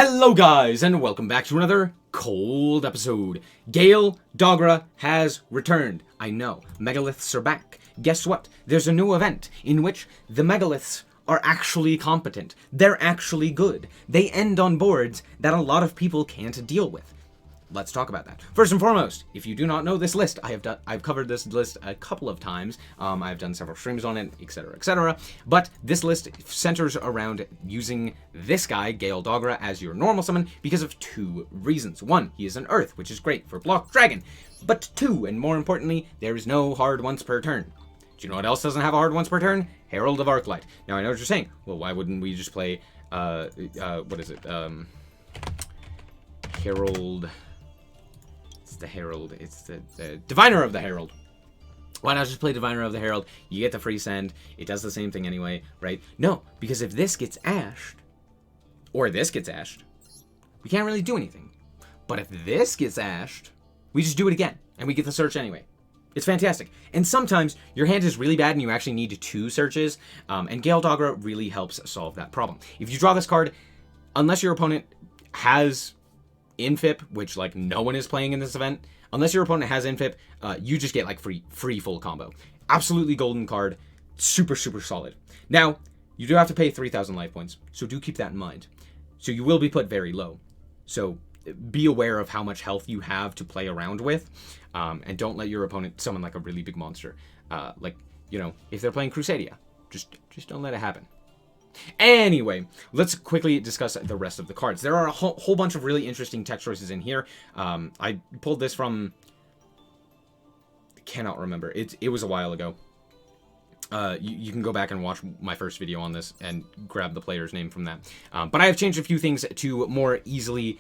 Hello guys, and welcome back to another cold episode. Gale Dogra has returned. I know, Megaliths are back. Guess what? There's a new event in which the Megaliths are actually competent. They're actually good. They end on boards that a lot of people can't deal with. Let's talk about that. First and foremost, if you do not know this list, I've covered this list a couple of times. I've done several streams on it, etc., etc. But this list centers around using this guy, Gale Dogra, as your normal summon because of two reasons. One, he is an Earth, which is great for Block Dragon. But two, and more importantly, there is no hard once per turn. Do you know what else doesn't have a hard once per turn? Herald of Arclight. Now I know what you're saying. Well, why wouldn't we just play what is it? Herald. The Herald, it's the Diviner of the Herald. Why not just play Diviner of the Herald? You get the free send. It does the same thing anyway, right? No, because if this gets ashed, or this gets ashed, we can't really do anything. But if this gets ashed, we just do it again, and we get the search anyway. It's fantastic. And sometimes your hand is really bad and you actually need two searches, and Gale Dogra really helps solve that problem. If you draw this card, unless your opponent has Infip, which like no one is playing in this event, unless your opponent has Infip, you just get like free full combo. Absolutely golden card, super solid. Now you do have to pay 3,000 life points, so do keep that in mind. So you will be put very low, so be aware of how much health you have to play around with, and don't let your opponent summon like a really big monster. Like, you know, if they're playing Crusadia, just don't let it happen. Anyway, let's quickly discuss the rest of the cards. There are a whole bunch of really interesting tech choices in here. I pulled this from... cannot remember. It was a while ago. You can go back and watch my first video on this and grab the player's name from that. But I have changed a few things to more easily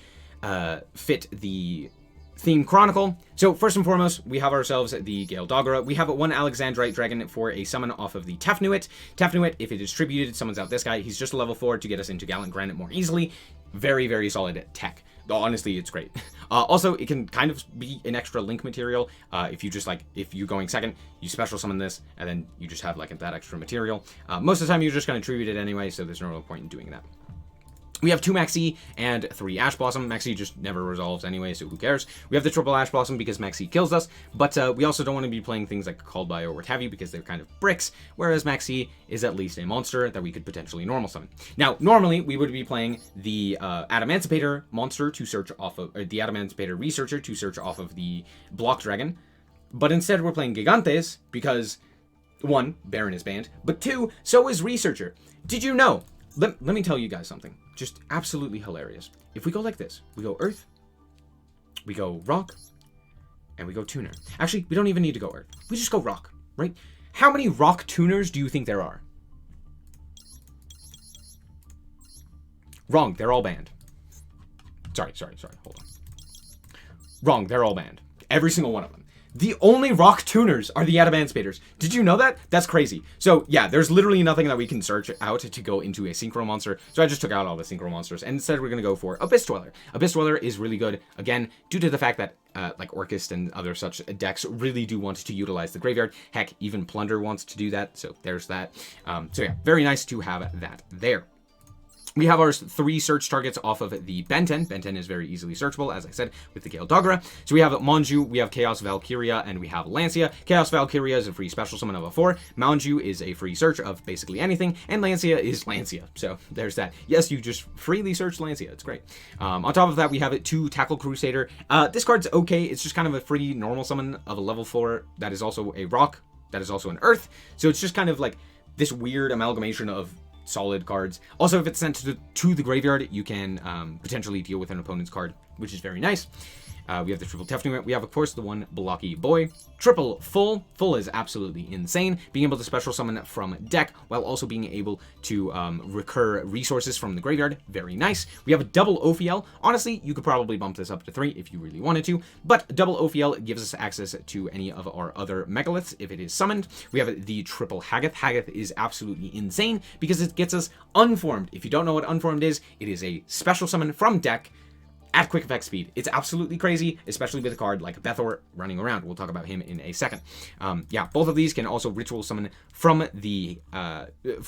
fit the Theme Chronicle. So first and foremost, we have ourselves the Gale Dogra. We have one Alexandrite Dragon for a summon off of the Tefnuit. Tefnuit, if it is tributed, summons out this guy. He's just a level 4 to get us into Gallant Granite more easily. Very solid tech. Honestly, it's great. Also, it can kind of be an extra link material. If you're going second, you special summon this, and then you just have like that extra material. Most of the time, you're just going to tribute it anyway, so there's no real point in doing that. We have 2 Maxi and 3 Ash Blossom. Maxi just never resolves anyway, so who cares? We have the triple Ash Blossom because Maxi kills us, but we also don't want to be playing things like Called By or what have you because they're kind of bricks, whereas Maxi is at least a monster that we could potentially normal summon. Now, normally, we would be playing the Adamancipator monster to search off of, or the Adamancipator Researcher to search off of the Block Dragon, but instead we're playing Gigantes because, 1, Baron is banned, but 2, so is Researcher. Did you know? Let me tell you guys something. Just absolutely hilarious. If we go like this, we go Earth, we go Rock, and we go Tuner. Actually, we don't even need to go Earth. We just go Rock, right? How many Rock Tuners do you think there are? Wrong, they're all banned. Sorry, hold on. Wrong, they're all banned. Every single one of them. The only Rock Tuners are the Adamancipators. Did you know that? That's crazy. So, yeah, there's literally nothing that we can search out to go into a Synchro monster. So I just took out all the Synchro monsters, and instead we're going to go for Abyss Dweller. Abyss Dweller is really good, again, due to the fact that, like Orcust and other such decks really do want to utilize the graveyard. Heck, even Plunder wants to do that, so there's that. So yeah, very nice to have that there. We have our 3 search targets off of the Benten. Benten is very easily searchable, as I said, with the Gale Dogra. So we have Manju, we have Chaos Valkyria, and we have Lancia. Chaos Valkyria is a free special summon of a 4. Manju is a free search of basically anything, and Lancia is Lancia. So there's that. Yes, you just freely search Lancia. It's great. On top of that, we have 2 Tackle Crusader. This card's okay. It's just kind of a free normal summon of a level 4 that is also a rock, that is also an earth. So it's just kind of like this weird amalgamation of solid cards. Also, if it's sent to the graveyard, you can potentially deal with an opponent's card, which is very nice. We have the triple Tefnuit. We have, of course, the 1 Blocky Boy. Triple Full. Full is absolutely insane. Being able to special summon from deck while also being able to recur resources from the graveyard. Very nice. We have a double Ophiel. Honestly, you could probably bump this up to 3 if you really wanted to, but double Ophiel gives us access to any of our other Megaliths if it is summoned. We have the triple Hagath. Hagath is absolutely insane because it gets us Unformed. If you don't know what Unformed is, it is a special summon from deck at quick effect speed. It's absolutely crazy, especially with a card like Bethor running around. We'll talk about him in a second. Yeah, both of these can also ritual summon from the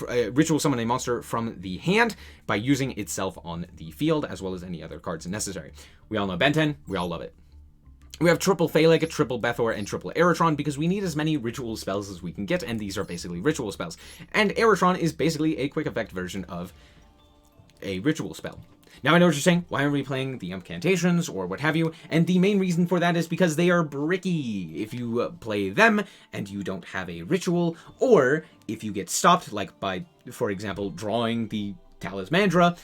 ritual summon a monster from the hand by using itself on the field, as well as any other cards necessary. We all know Ben 10. We all love it. We have triple Phaleg, triple Bethor, and triple Aeritron because we need as many ritual spells as we can get, and these are basically ritual spells. And Aeritron is basically a quick effect version of a ritual spell. Now I know what you're saying, why aren't we playing the incantations or what have you? And the main reason for that is because they are bricky. If you play them and you don't have a ritual, or if you get stopped, like by, for example, drawing the Talismandra,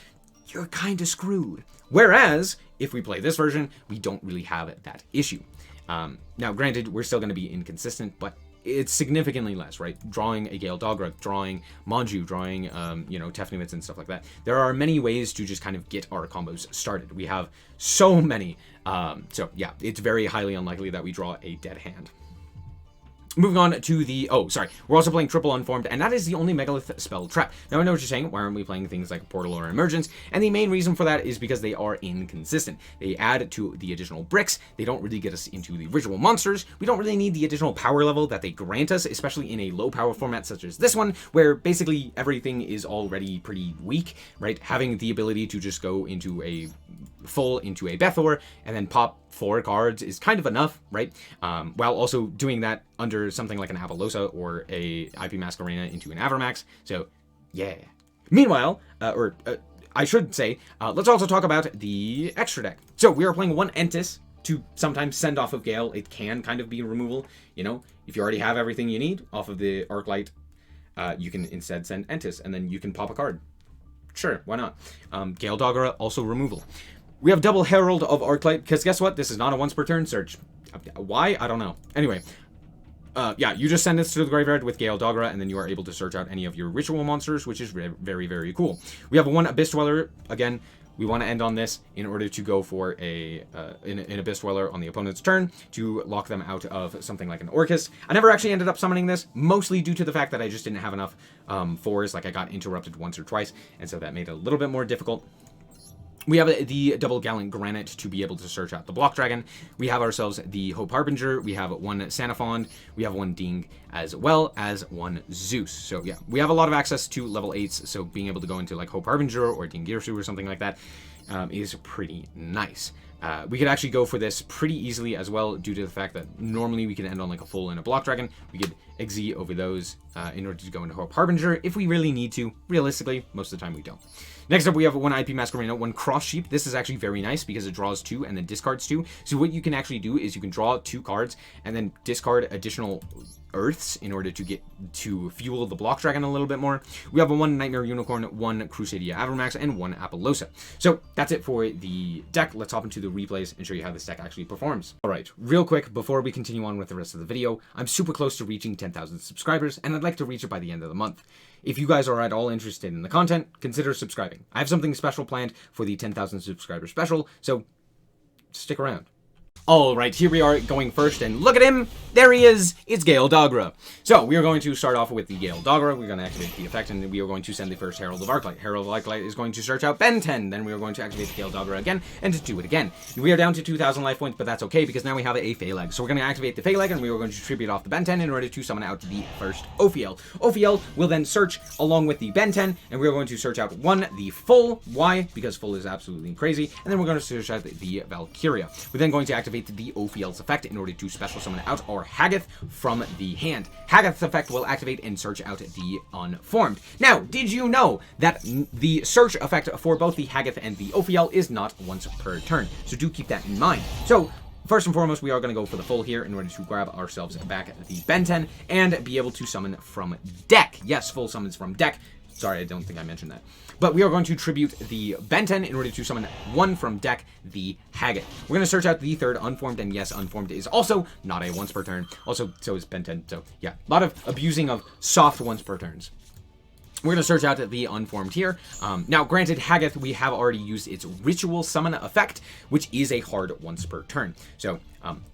you're kind of screwed. Whereas, if we play this version, we don't really have that issue. Now, granted, we're still going to be inconsistent, but it's significantly less, right? Drawing a Gale Dogra, drawing Manju, drawing, Tefnumits and stuff like that. There are many ways to just kind of get our combos started. We have so many. So, yeah, it's very highly unlikely that we draw a dead hand. Moving on to the... Oh, sorry. We're also playing triple Unformed, and that is the only Megalith spell trap. Now, I know what you're saying. Why aren't we playing things like Portal or Emergence? And the main reason for that is because they are inconsistent. They add to the additional bricks. They don't really get us into the ritual monsters. We don't really need the additional power level that they grant us, especially in a low power format such as this one, where basically everything is already pretty weak, right? Having the ability to just go into a Bethor and then pop 4 cards is kind of enough, right? While also doing that under something like an Apollosa or a IP Masquerena into an Avermax. So, yeah. Meanwhile, I should say, let's also talk about the extra deck. So, we are playing 1 Entis to sometimes send off of Gale. It can kind of be removal. You know, if you already have everything you need off of the Arclight, you can instead send Entis, and then you can pop a card. Sure, why not? Gale Dogra, also removal. We have double Herald of Arclight, because guess what? This is not a once per turn search. Why? I don't know. Anyway, yeah, you just send this to the graveyard with Gale Dogra, and then you are able to search out any of your ritual monsters, which is very, very cool. We have 1 Abyss Dweller. Again, we want to end on this in order to go for an Abyss Dweller on the opponent's turn to lock them out of something like an Orcus. I never actually ended up summoning this, mostly due to the fact that I just didn't have enough 4s. Like, I got interrupted once or twice, and so that made it a little bit more difficult. We have the double Gallant Granite to be able to search out the Block Dragon. We have ourselves the Hope Harbinger. We have 1 Sanafond. We have 1 Ding, as well as 1 Zeus. So yeah, we have a lot of access to level 8s. So being able to go into like Hope Harbinger or Dingirsu or something like that is pretty nice. We could actually go for this pretty easily as well, due to the fact that normally we could end on like a full and a Block Dragon. We could Exi over those in order to go into Hope Harbinger if we really need to. Realistically, most of the time we don't. Next up, we have 1 IP Masquerena, 1 Cross Sheep. This is actually very nice because it draws 2 and then discards 2. So what you can actually do is you can draw 2 cards and then discard additional Earths in order to get to fuel the Block Dragon a little bit more. We have 1 Nightmare Unicorn, 1 Crusadia Avermax, and 1 Apollosa. So that's it for the deck. Let's hop into the replays and show you how this deck actually performs. Alright, real quick, before we continue on with the rest of the video, I'm super close to reaching 10,000 subscribers, and I'd like to reach it by the end of the month. If you guys are at all interested in the content, consider subscribing. I have something special planned for the 10,000 subscriber special, so stick around. Alright, here we are going first, and look at him! There he is! It's Gale Dogra. So, we are going to start off with the Gale Dogra. We're going to activate the effect, and we are going to send the first Herald of Arclight. Herald of Arclight is going to search out Ben 10. Then we are going to activate the Gale Dogra again, and do it again. We are down to 2,000 life points, but that's okay, because now we have a Phaleg. So we're going to activate the Phaleg, and we are going to tribute off the Ben 10 in order to summon out the first Ophiel. Ophiel will then search along with the Ben 10, and we are going to search out the full. Why? Because full is absolutely crazy. And then we're going to search out the Valkyria. We're then going to activate the Ophiel's effect in order to special summon out our Haggith from the hand. Haggith's effect will activate and search out the Unformed. Now, did you know that the search effect for both the Haggith and the Ophiel is not once per turn? So do keep that in mind. So, first and foremost, we are going to go for the full here in order to grab ourselves back the Ben 10 and be able to summon from deck. Yes, full summons from deck. Sorry, I don't think I mentioned that. But we are going to tribute the Ben 10 in order to summon 1 from deck, the Haggith. We're going to search out the third Unformed, and yes, Unformed is also not a once per turn. Also, so is Ben 10. So, yeah, a lot of abusing of soft once per turns. We're going to search out the Unformed here. Now, granted, Haggith, we have already used its Ritual Summon effect, which is a hard once per turn. So,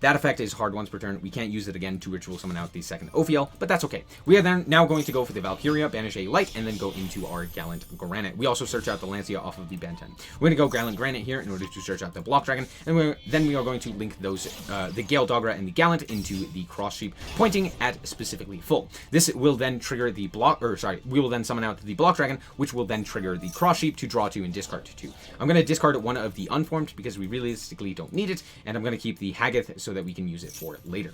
That effect is hard once per turn. We can't use it again to ritual summon out the second Ophiel, but that's okay. We are then now going to go for the Valkyria, banish a light, and then go into our Gallant Granite. We also search out the Lancia off of the band 10. We're going to go Gallant Granite here in order to search out the Block Dragon, and then we are going to link those, the Gale Dogra and the Gallant into the Cross Sheep, pointing at specifically full. This will then trigger the we will then summon out the Block Dragon, which will then trigger the Cross Sheep to draw 2 and discard 2. I'm going to discard one of the Unformed because we realistically don't need it, and I'm going to keep the Haggith so that we can use it for later.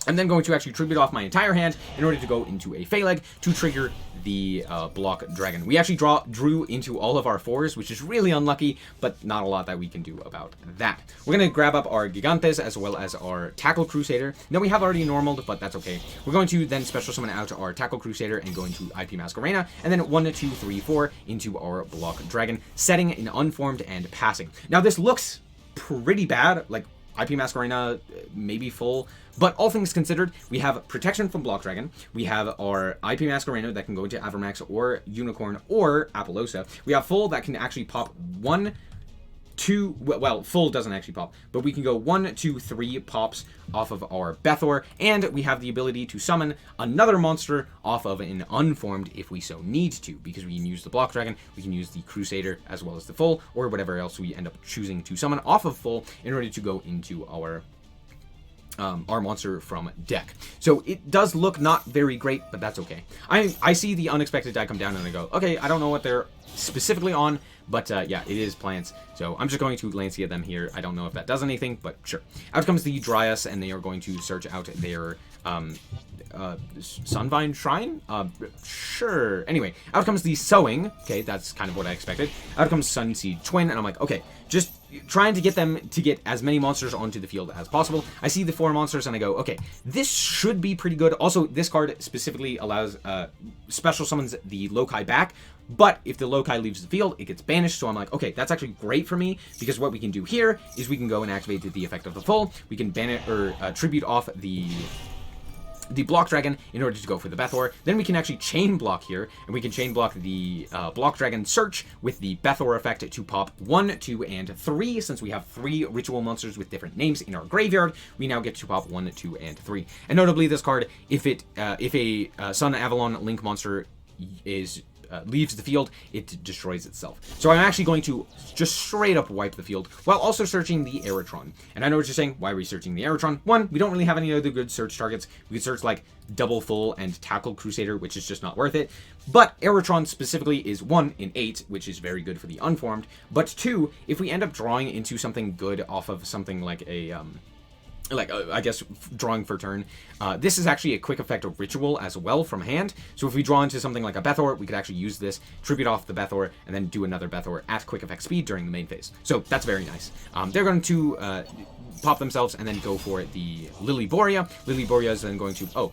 I'm then going to actually tribute off my entire hand in order to go into a Phaleg to trigger the Block Dragon. We actually drew into all of our 4s, which is really unlucky, but not a lot that we can do about that. We're going to grab up our Gigantes as well as our Tackle Crusader. No, we have already normaled, but that's okay. We're going to then special summon out our Tackle Crusader and go into IP Masquerena, and then 1, 2, 3, 4 into our Block Dragon, setting an Unformed and passing. Now this looks pretty bad, like IP Masquerena, maybe full, but all things considered, we have protection from Block Dragon, we have our IP Masquerena that can go into Avermax or Unicorn or Apollosa, we have full that can actually pop 1, 2, well, full doesn't actually pop, but we can go 1, 2, 3 pops off of our Bethor, and we have the ability to summon another monster off of an Unformed if we so need to, because we can use the Block Dragon, we can use the Crusader as well as the full, or whatever else we end up choosing to summon off of full in order to go into our monster from deck. So it does look not very great, but that's okay. I see the unexpected die come down and I go, okay, I don't know what they're specifically on, but yeah, it is plants. So I'm just going to Lancia them here. I don't know if that does anything, but sure. Out comes the Dryas, and they are going to search out their Sunvine Shrine? Sure. Anyway, out comes the Sowing. Okay, that's kind of what I expected. Out comes Sunseed Twin, and I'm like, okay, just trying to get them to get as many monsters onto the field as possible. I see the 4 monsters, and I go, okay, this should be pretty good. Also, this card specifically allows special summons the Lokai back, but if the Lokai leaves the field, it gets banished, so I'm like, okay, that's actually great for me, because what we can do here is we can go and activate the effect of the full, we can banish, or tribute off the Block Dragon in order to go for the Bethor. Then we can actually chain block here, and we can chain block the Block Dragon Search with the Bethor effect to pop 1, 2, and 3. Since we have 3 ritual monsters with different names in our graveyard, we now get to pop 1, 2, and 3. And notably, this card, if a Sun Avalon Link monster is leaves the field, it destroys itself. So I'm actually going to just straight up wipe the field while also searching the Aeratron. And I know what you're saying, why are we searching the Aeratron? One, we don't really have any other good search targets. We could search like Double Full and Tackle Crusader, which is just not worth it. But Aeratron specifically is 1 in 8, which is very good for the Unformed. But 2, if we end up drawing into something good off of something like a I guess, drawing for turn. This is actually a quick effect of Ritual as well from hand. So if we draw into something like a Bethor, we could actually use this, tribute off the Bethor, and then do another Bethor at quick effect speed during the main phase. So that's very nice. They're going to pop themselves and then go for the Lily Borea. Lily Borea is then going to...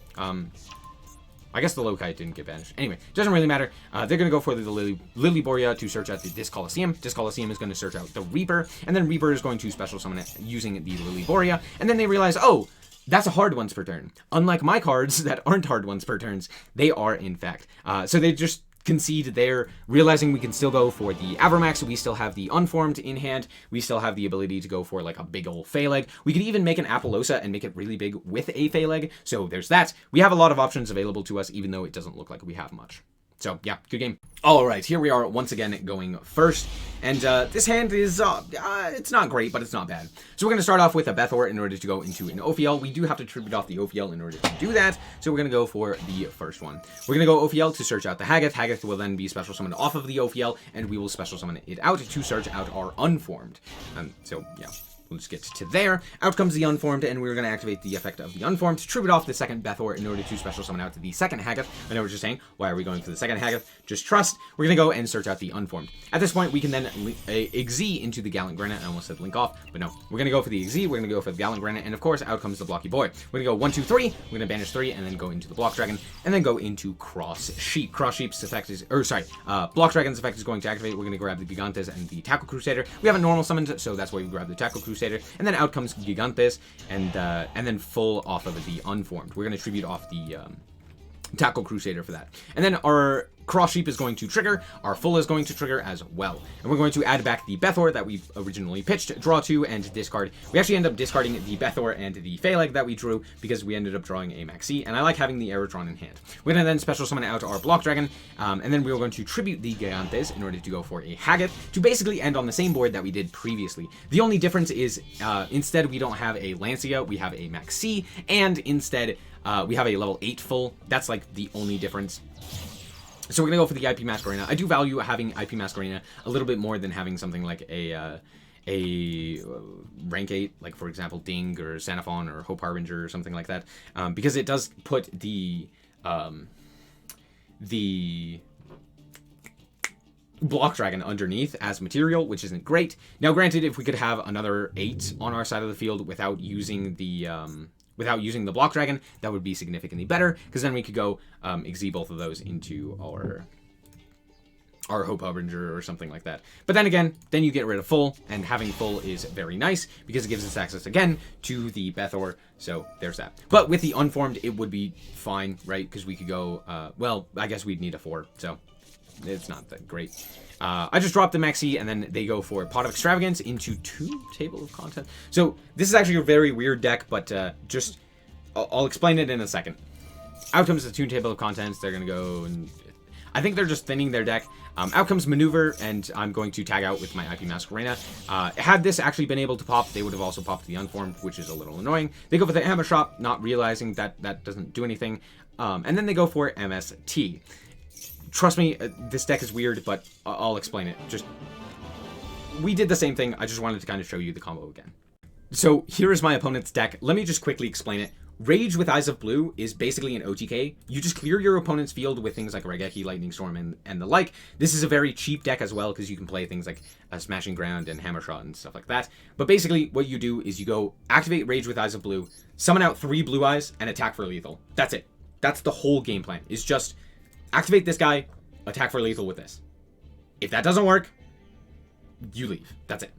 I guess the Lokai didn't get banished. Anyway, doesn't really matter. They're going to go for the Lily Borea to search out the Disc Coliseum. Disc Coliseum is going to search out the Reaper, and then Reaper is going to special summon it using the Lily Borea, and then they realize, oh, that's a hard once per turn. Unlike my cards that aren't hard once per turns, they are in fact. So they just concede there, realizing we can still go for the Avermax. We still have the Unformed in hand. We still have the ability to go for like a big old Phaleg. We could even make an Apollosa and make it really big with a Phaleg. So there's that. We have a lot of options available to us, even though it doesn't look like we have much. So yeah, good game. All right, here we are once again going first, and this hand is, it's not great, but it's not bad. So we're going to start off with a Bethor in order to go into an Ophiel. We do have to tribute off the Ophiel in order to do that, so we're going to go for the first one. We're going to go Ophiel to search out the Haggith. Haggith will then be special summoned off of the Ophiel, and we will special summon it out to search out our Unformed. So yeah. We'll just get to there. Out comes the Unformed, and we're going to activate the effect of the Unformed, tribute off the second Bethor in order to special summon out the second Haggith. I know what you're saying. Why are we going for the second Haggith? Just trust. We're going to go and search out the Unformed. At this point, we can then Exee into the Gallant Granite. I almost said link off, but no. We're going to go for the Exee. We're going to go for the Gallant Granite, and of course, out comes the Blocky Boy. We're going to go 1, 2, 3. We're going to banish 3, and then go into the Block Dragon, and then go into Cross Sheep. Cross Sheep's effect is, Block Dragon's effect is going to activate. We're going to grab the Gigantes and the Tackle Crusader. We haven't normal summoned, so that's why we grab the Tackle Crusader, and then out comes Gigantes, and then full off of the Unformed. We're going to tribute off the Tackle Crusader for that. And then our Cross Sheep is going to trigger, our full is going to trigger as well. And we're going to add back the Bethor that we originally pitched, draw 2, and discard. We actually end up discarding the Bethor and the Phaleg that we drew because we ended up drawing a Maxi, and I like having the Aerotron in hand. We're going to then special summon out our Block Dragon, and then we are going to tribute the Gigantes in order to go for a Haggith to basically end on the same board that we did previously. The only difference is instead we don't have a Lancia, we have a Maxi, and instead we have a level 8 full. That's like the only difference. So we're going to go for the IP Masquerena. I do value having IP Masquerena a little bit more than having something like a rank 8, like for example Ding or Xenophon or Hope Harbinger or something like that, because it does put the Block Dragon underneath as material, which isn't great. Now granted, if we could have another 8 on our side of the field without using the Block Dragon, that would be significantly better, because then we could go exceed both of those into our Hope Harbinger or something like that. But then again, then you get rid of full, and having full is very nice because it gives us access again to the Bethor, so there's that. But with the unformed, it would be fine, right? Because we could go, well, I guess we'd need a 4, so it's not that great. I just dropped the Maxi, and then they go for Pot of Extravagance into 2 Table of Content. So this is actually a very weird deck, but I'll explain it in a second. Out comes the 2 Table of Contents. They're going to go, and I think they're just thinning their deck. Out comes Maneuver, and I'm going to tag out with my IP Masquerena. Had this actually been able to pop, they would have also popped the Unformed, which is a little annoying. They go for the Hammer Shot, not realizing that that doesn't do anything. And then they go for MST. Trust me, this deck is weird, but I'll explain it. We did the same thing. I just wanted to kind of show you the combo again. So here is my opponent's deck. Let me just quickly explain it. Rage with Eyes of Blue is basically an OTK. You just clear your opponent's field with things like Raigeki, Lightning Storm, and the like. This is a very cheap deck as well, because you can play things like Smashing Ground and Hammer Shot and stuff like that. But basically, what you do is you go activate Rage with Eyes of Blue, summon out 3 Blue Eyes, and attack for lethal. That's it. That's the whole game plan, is just activate this guy, attack for lethal with this. If that doesn't work, you leave. That's it.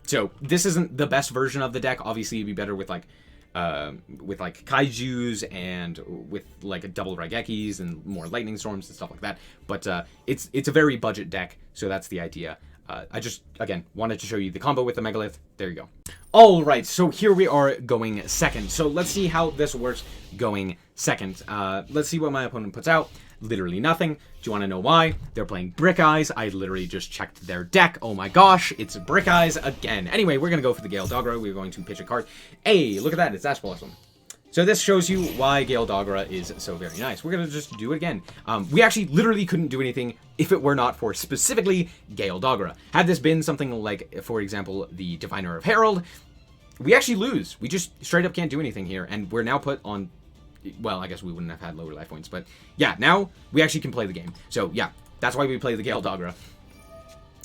So this isn't the best version of the deck. Obviously, it'd be better with like Kaijus and with like double Raigekis and more Lightning Storms and stuff like that. But it's a very budget deck, so that's the idea. I just, again, wanted to show you the combo with the Megalith. There you go. All right, so here we are going second. So let's see how this works going second. Let's see what my opponent puts out. Literally nothing. Do you want to know why? They're playing Brick Eyes. I literally just checked their deck. Oh my gosh, it's Brick Eyes again. Anyway, we're going to go for the Gale Dogra. We're going to pitch a card. Hey, look at that. It's Ash Blossom. So this shows you why Gale Dogra is so very nice. We're going to just do it again. We actually literally couldn't do anything if it were not for specifically Gale Dogra. Had this been something like, for example, the Diviner of Herald, we actually lose. We just straight up can't do anything here. And we're now put on... Well, I guess we wouldn't have had lower life points, but yeah, now we actually can play the game. So yeah, that's why we play the Gale Dogra.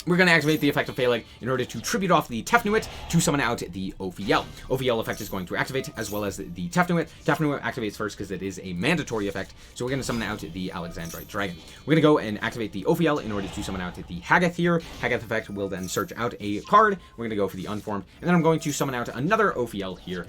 We're going to activate the effect of Phaleg in order to tribute off the Tefnuit to summon out the Ophiel. Ophiel effect is going to activate, as well as the Tefnuit. Tefnuit activates first because it is a mandatory effect, so we're going to summon out the Alexandrite Dragon. We're going to go and activate the Ophiel in order to summon out the Haggith here. Haggith effect will then search out a card. We're going to go for the Unformed, and then I'm going to summon out another Ophiel here,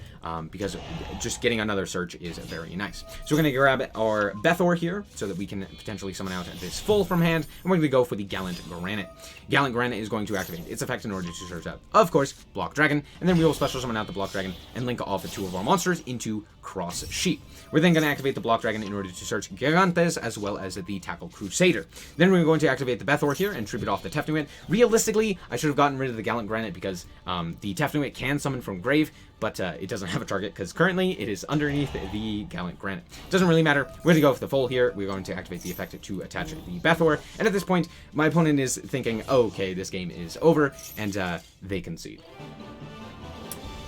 because just getting another search is very nice. So we're going to grab our Bethor here, so that we can potentially summon out this full from hand, and we're going to go for the Gallant Granite. Gallant Granite is going to activate its effect in order to search out, of course, Block Dragon, and then we will special summon out the Block Dragon and link off the 2 of our monsters into Cross Sheep. We're then going to activate the Block Dragon in order to search Gigantes as well as the Tackle Crusader. Then we're going to activate the Bethor here and tribute off the Tefnuit. Realistically, I should have gotten rid of the Gallant Granite because the Tefnuit can summon from grave, but it doesn't have a target because currently it is underneath the Gallant Granite. Doesn't really matter. We're going to go for the full here. We're going to activate the effect to attach the Bethor, and at this point, my opponent is thinking, okay, this game is over, and they concede.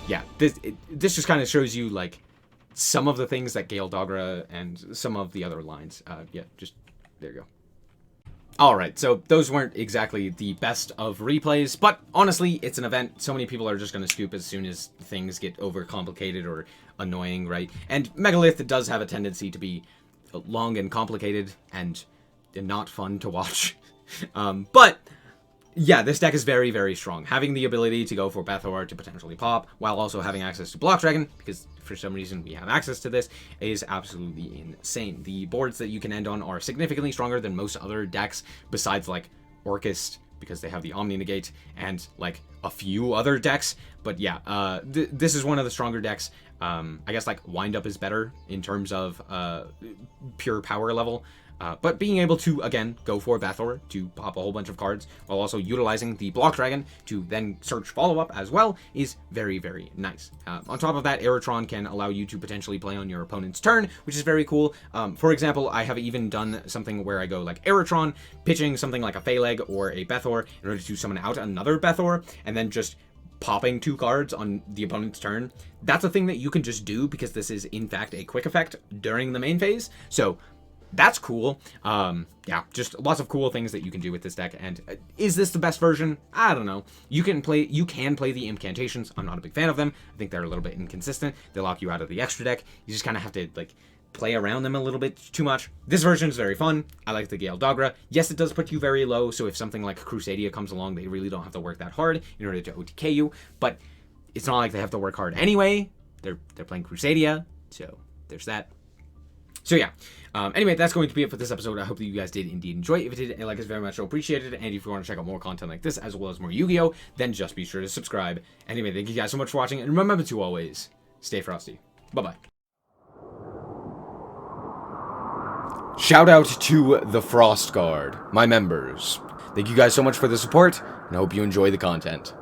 Yeah, this just kind of shows you, like, some of the things that Gale Dogra and some of the other lines. Yeah, just, there you go. Alright, so those weren't exactly the best of replays, but honestly, it's an event. So many people are just going to scoop as soon as things get overcomplicated or annoying, right? And Megalith does have a tendency to be long and complicated and not fun to watch. But yeah, this deck is very, very strong. Having the ability to go for Bethor to potentially pop, while also having access to Block Dragon, because for some reason we have access to this, is absolutely insane. The boards that you can end on are significantly stronger than most other decks, besides, like, Orcust, because they have the Omni Negate, and, like, a few other decks. But yeah, this is one of the stronger decks. I guess, like, Wind Up is better in terms of pure power level. But being able to, again, go for Bethor to pop a whole bunch of cards, while also utilizing the Block Dragon to then search follow-up as well, is very, very nice. On top of that, Aerotron can allow you to potentially play on your opponent's turn, which is very cool. For example, I have even done something where I go like Aerotron, pitching something like a Phaleg or a Bethor in order to summon out another Bethor, and then just popping 2 cards on the opponent's turn. That's a thing that you can just do because this is, in fact, a quick effect during the main phase. So that's cool. Yeah, just lots of cool things that you can do with this deck. And is this the best version? I don't know. You can play the incantations. I'm not a big fan of them. I think they're a little bit inconsistent. They lock you out of the extra deck. You just kind of have to, like, play around them a little bit too much. This version is very fun. I like the Gale Dogra. Yes, it does put you very low, so if something like Crusadia comes along, they really don't have to work that hard in order to OTK you. But it's not like they have to work hard anyway. They're playing Crusadia, so there's that. So yeah, anyway, that's going to be it for this episode. I hope that you guys did indeed enjoy it. If you did, a like is very much appreciated. And if you want to check out more content like this, as well as more Yu-Gi-Oh!, then just be sure to subscribe. Anyway, thank you guys so much for watching, and remember to always stay frosty. Bye-bye. Shout out to the Frost Guard, my members. Thank you guys so much for the support, and I hope you enjoy the content.